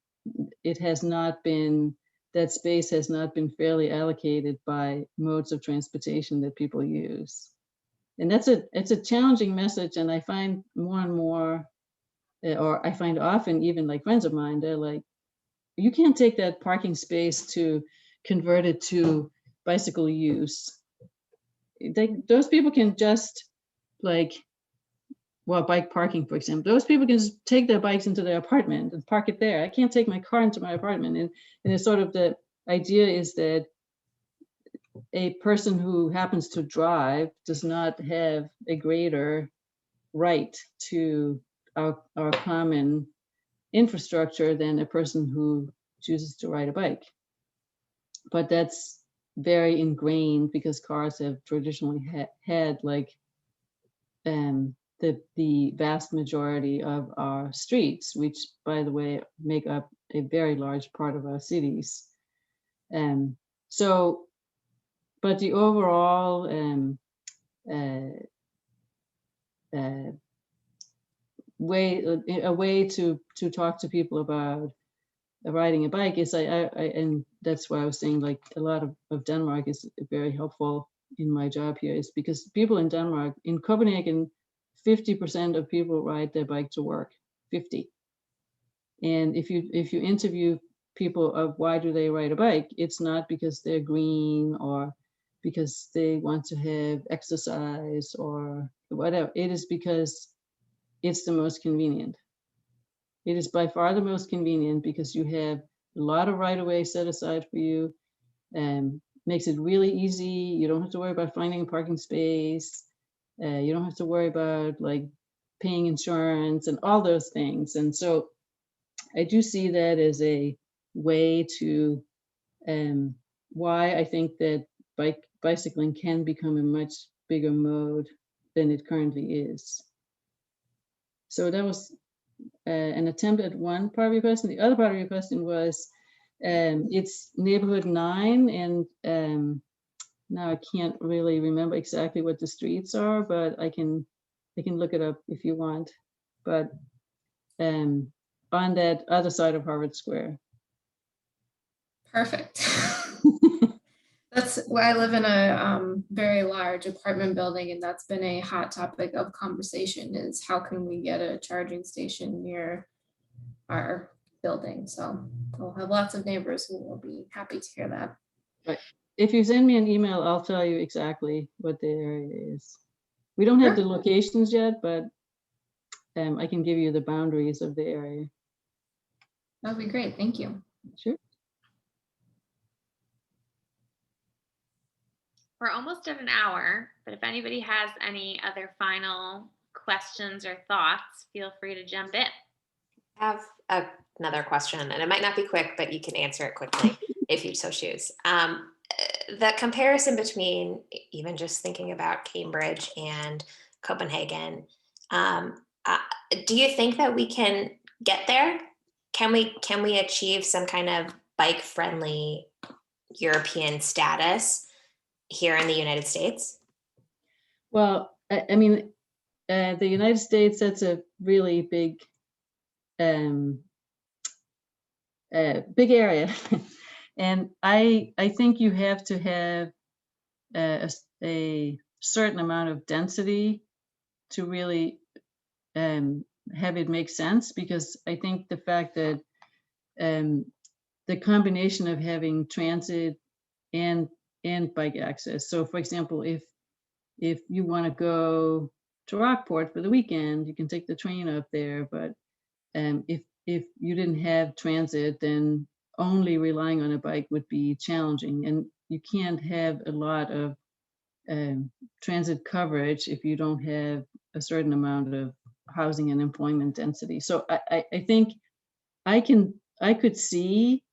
it has not been, that space has not been fairly allocated by modes of transportation that people use. And it's a challenging message. And I find more and more, or I find often even like friends of mine, they're like, you can't take that parking space to convert it to bicycle use. Those people can just like, well, bike parking, for example, those people can just take their bikes into their apartment and park it there. I can't take my car into my apartment. And it's sort of the idea is that a person who happens to drive does not have a greater right to our common infrastructure than a person who chooses to ride a bike. But that's very ingrained because cars have traditionally had like the vast majority of our streets, which by the way make up a very large part of our cities. So, but the overall way to talk to people about riding a bike is and that's why I was saying like a lot of Denmark is very helpful in my job here, is because people in Denmark, in Copenhagen, 50% of people ride their bike to work, 50. And if you interview people of why do they ride a bike, it's not because they're green or because they want to have exercise or whatever. It is because it's the most convenient. It is by far the most convenient because you have a lot of right-of-way set aside for you, and makes it really easy. You don't have to worry about finding a parking space. You don't have to worry about like paying insurance and all those things. And so I do see that as a way to why I think that bicycling can become a much bigger mode than it currently is. So that was an attempt at one part of your question. The other part of your question was it's neighborhood 9, and now I can't really remember exactly what the streets are, but I can look it up if you want. But on that other side of Harvard Square. Perfect. That's why I live in a very large apartment building, and that's been a hot topic of conversation is how can we get a charging station near our building. So we'll have lots of neighbors who will be happy to hear that. Right. If you send me an email, I'll tell you exactly what the area is. We don't have the locations yet, but I can give you the boundaries of the area. That would be great. Thank you. Sure. We're almost at an hour, but if anybody has any other final questions or thoughts, feel free to jump in. I have another question, and it might not be quick, but you can answer it quickly if you so choose. The comparison between even just thinking about Cambridge and Copenhagen, do you think that we can get there? Can we achieve some kind of bike-friendly European status here in the United States? Well, I mean, the United States, that's a really big area. And I think you have to have a certain amount of density to really have it make sense, because I think the fact that the combination of having transit and bike access. So for example, if you want to go to Rockport for the weekend, you can take the train up there. But if you didn't have transit, then only relying on a bike would be challenging. And you can't have a lot of transit coverage if you don't have a certain amount of housing and employment density. So I think I could see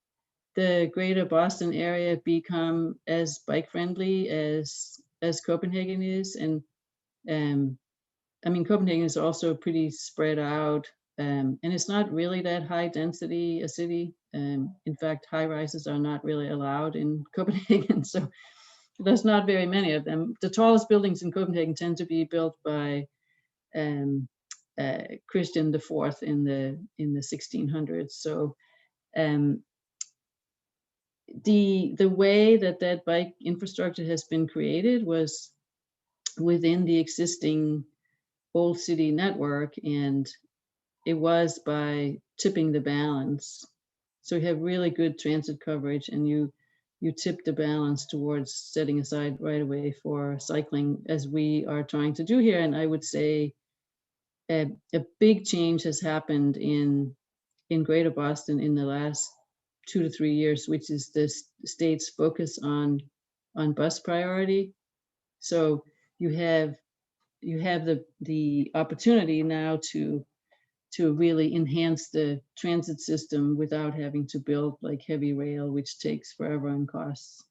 the greater Boston area become as bike friendly as Copenhagen is. And I mean, Copenhagen is also pretty spread out and it's not really that high density a city. In fact, high rises are not really allowed in Copenhagen, so there's not very many of them. The tallest buildings in Copenhagen tend to be built by Christian IV in the 1600s. So the way that bike infrastructure has been created was within the existing old city network, and it was by tipping the balance. So you have really good transit coverage, and you tip the balance towards setting aside right away for cycling, as we are trying to do here. And I would say a big change has happened in Greater Boston in the last 2 to 3 years, which is the state's focus on bus priority. So you have the opportunity now to really enhance the transit system without having to build like heavy rail, which takes forever and costs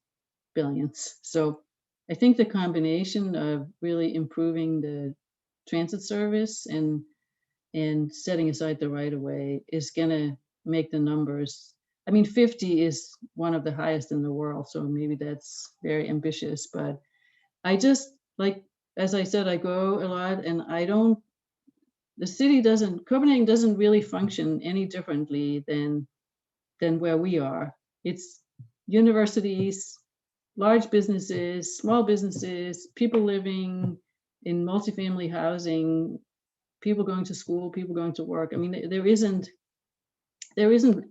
billions. So I think the combination of really improving the transit service and setting aside the right of way is gonna make the numbers. I mean, 50 is one of the highest in the world, so maybe that's very ambitious, but I just, like, as I said, I go a lot, and Copenhagen doesn't really function any differently than where we are. It's universities, large businesses, small businesses, people living in multifamily housing, people going to school, people going to work. I mean, there isn't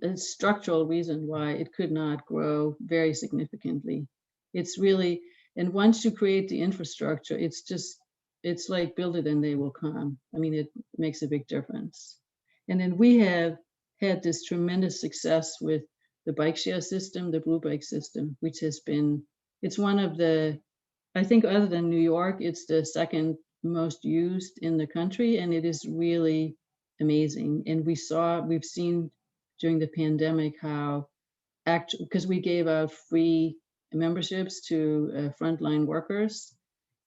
a structural reason why it could not grow very significantly. It's really, and once you create the infrastructure, it's like build it and they will come. I mean, it makes a big difference. And then we have had this tremendous success with the bike share system, the Blue Bike system, which has been, it's one of the, I think other than New York, it's the second most used in the country, and it is really amazing. And we've seen during the pandemic how because we gave out free memberships to frontline workers,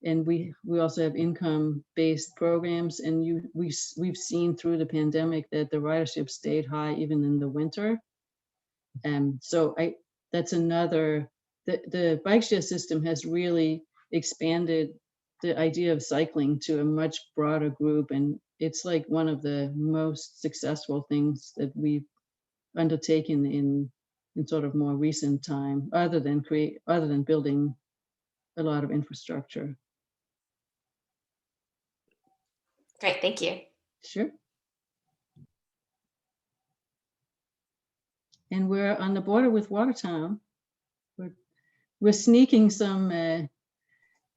and we also have income-based programs, and we've seen through the pandemic that the ridership stayed high even in the winter. So that's another, the bike share system has really expanded the idea of cycling to a much broader group, and it's like one of the most successful things that we've undertaken in sort of more recent time, other than building a lot of infrastructure. Great, thank you. Sure. And we're on the border with Watertown. We're sneaking some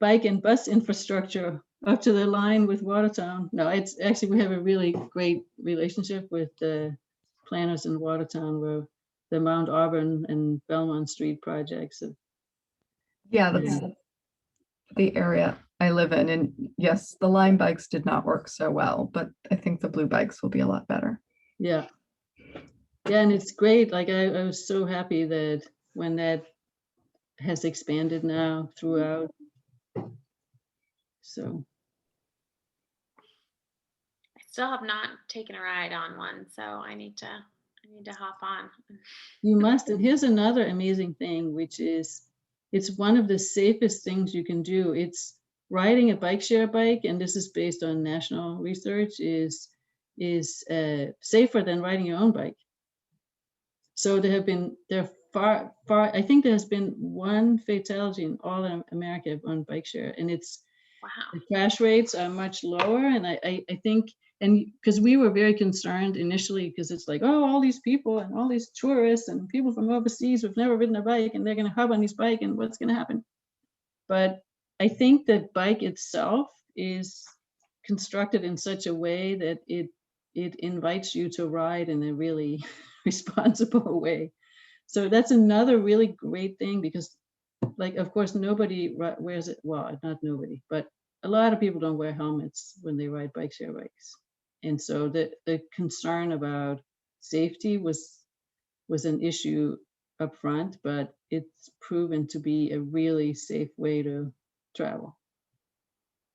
bike and bus infrastructure up to the line with Watertown. No, it's actually, we have a really great relationship with the planners in Watertown, where the Mount Auburn and Belmont Street projects. Yeah, that's the area I live in. And yes, the Lime bikes did not work so well, but I think the Blue bikes will be a lot better. Yeah. Yeah, and it's great. Like I was so happy that when that has expanded now throughout. So I still have not taken a ride on one, so I need to hop on. you must. And here's another amazing thing, which is it's one of the safest things you can do. It's riding a bike share bike, and this is based on national research, is safer than riding your own bike. So there far, I think there has been one fatality in all of America on bike share, and it's, Wow. the crash rates are much lower. And I think, and because we were very concerned initially, because it's like, oh, all these people and all these tourists and people from overseas who've never ridden a bike, and they're going to hop on this bike, and what's going to happen? But I think the bike itself is constructed in such a way that it invites you to ride in a really responsible way. So that's another really great thing, because, like, of course, nobody wears it. Well, not nobody, but a lot of people don't wear helmets when they ride bike share bikes. And so the concern about safety was an issue up front, but it's proven to be a really safe way to travel.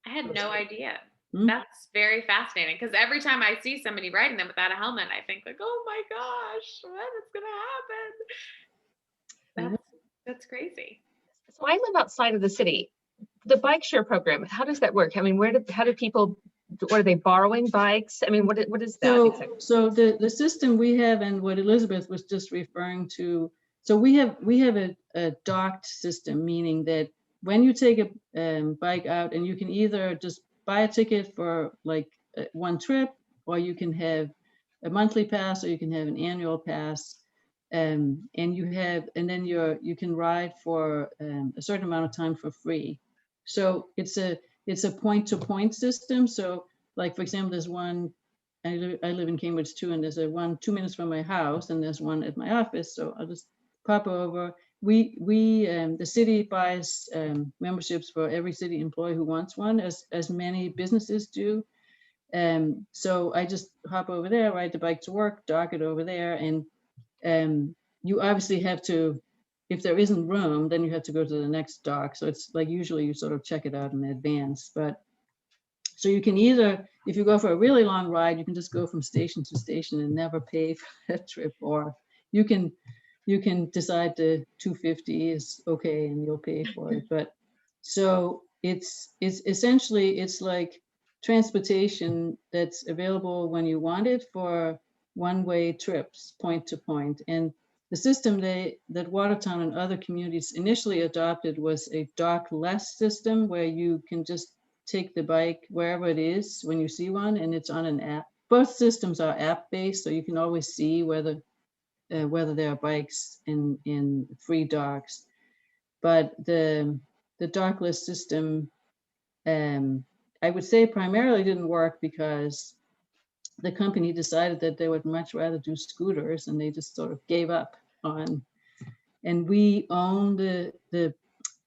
I had no idea. Hmm? That's very fascinating because every time I see somebody riding them without a helmet, I think like, oh my gosh, what is gonna happen? That's crazy. So I live outside of the city. The bike share program, how does that work? I mean, how do people, what are they borrowing bikes? I mean, what is that So, exactly? so the system we have and what Elizabeth was just referring to, so we have a docked system, meaning that when you take a bike out, and you can either just buy a ticket for like one trip, or you can have a monthly pass, or you can have an annual pass, and then you can ride for a certain amount of time for free. So it's a point-to-point system. So like, for example, there's one, I live in Cambridge too, and there's a one 2 minutes from my house, and there's one at my office. So I'll just pop over. The city buys memberships for every city employee who wants one, as many businesses do. So I just hop over there, ride the bike to work, dock it over there, and you obviously have to, if there isn't room, then you have to go to the next dock. So it's like, usually you sort of check it out in advance. But so you can either, if you go for a really long ride, you can just go from station to station and never pay for that trip, or you can decide the 250 is okay and you'll pay for it. But so it's essentially, it's like transportation that's available when you want it for one-way trips, point to point. And the system that Watertown and other communities initially adopted was a dockless system, where you can just take the bike wherever it is when you see one, and it's on an app. Both systems are app-based, so you can always see whether there are bikes in free docks. But the dockless system, I would say, primarily didn't work because the company decided that they would much rather do scooters, and they just sort of gave up on. And we own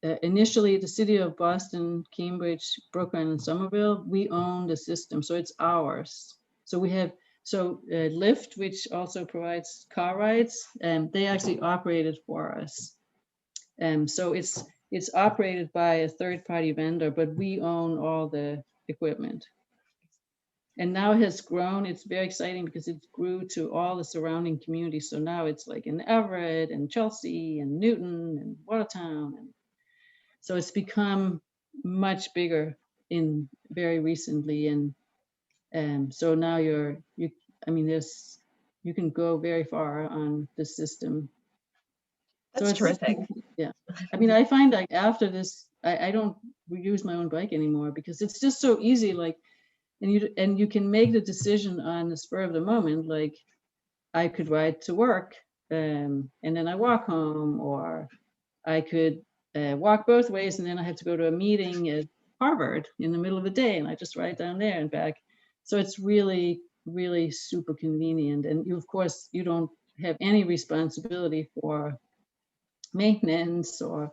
initially the city of Boston, Cambridge, Brooklyn, and Somerville, we own the system, so it's ours. So we have, Lyft, which also provides car rides, and they actually operate it for us. So it's operated by a third-party vendor, but we own all the equipment. And now it has grown. It's very exciting because it grew to all the surrounding communities. So now it's like in Everett and Chelsea and Newton and Watertown, and so it's become much bigger in very recently. And so now you can go very far on the system. That's so terrific. Yeah. I mean, I find like after this, I don't use my own bike anymore because it's just so easy. Like, and you can make the decision on the spur of the moment. Like, I could ride to work, and then I walk home, or I could walk both ways, and then I had to go to a meeting at Harvard in the middle of the day, and I just ride down there and back. So it's really, really super convenient. And of course, you don't have any responsibility for maintenance or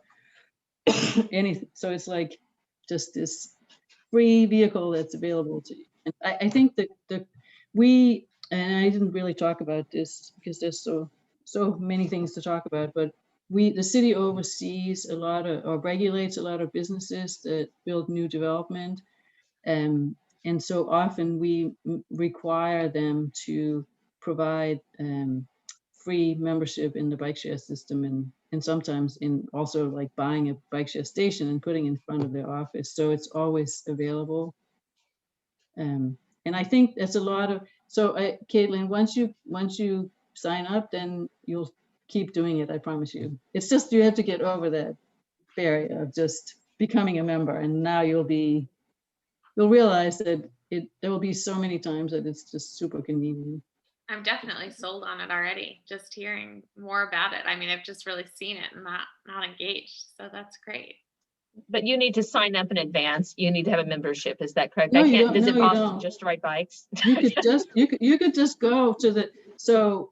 anything. So it's like just this free vehicle that's available to you. And I think that and I didn't really talk about this because there's so many things to talk about, but the city oversees a lot of, or regulates a lot of businesses that build new development. And so often we require them to provide free membership in the bike share system, and sometimes in also like buying a bike share station and putting in front of their office. So it's always available. And I think that's a lot of, so Caitlin, once you sign up, then you'll keep doing it. I promise you. It's just, you have to get over that barrier of just becoming a member. And now you'll realize that there will be so many times that it's just super convenient. I'm definitely sold on it already, just hearing more about it. I mean, I've just really seen it and not engaged. So that's great. But you need to sign up in advance. You need to have a membership. Is that correct? No, I you can't don't. visit No, you Boston don't. just to ride bikes. You could just go to the, so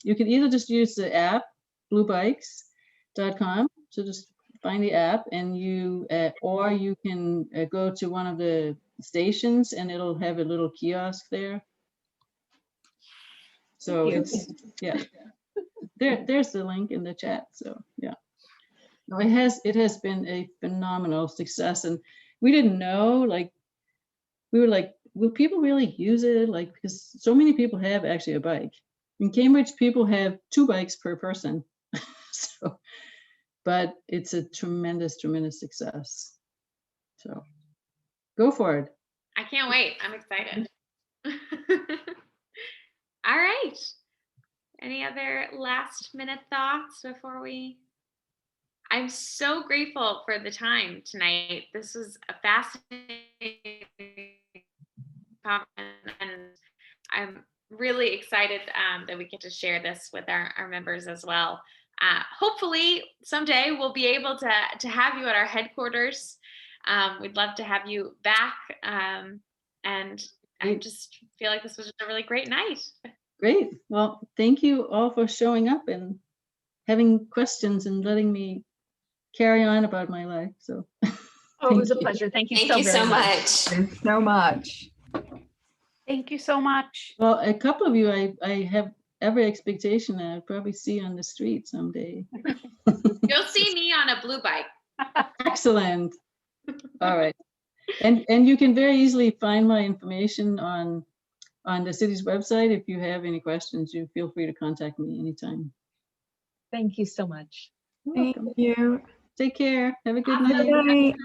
you can either just use the app, bluebikes.com. So just find the app, and or you can go to one of the stations, and it'll have a little kiosk there. So it's, yeah, there's the link in the chat. So yeah, no, it has been a phenomenal success, and we didn't know, like, we were like, will people really use it? Like, because so many people have actually a bike. In Cambridge, people have 2 bikes per person. So, but it's a tremendous, tremendous success. So go for it. I can't wait. I'm excited. All right. Any other last minute thoughts before we? I'm so grateful for the time tonight. This was a fascinating topic, and I'm really excited that we get to share this with our members as well. Hopefully someday we'll be able to have you at our headquarters. We'd love to have you back. And I just feel like this was just a really great night. Great. Well, thank you all for showing up and having questions and letting me carry on about my life. So Oh, it was a you. pleasure. Thank you Thank so you very so much. much. Thanks so much. Thank you so much. Well, a couple of you, I have every expectation that I'll probably see on the street someday. You'll see me on a blue bike. Excellent. All right. And you can very easily find my information on the city's website. If you have any questions, you feel free to contact me anytime. Thank you so much. You're Thank welcome. you. Take care. Have a good Awesome. night. Good night.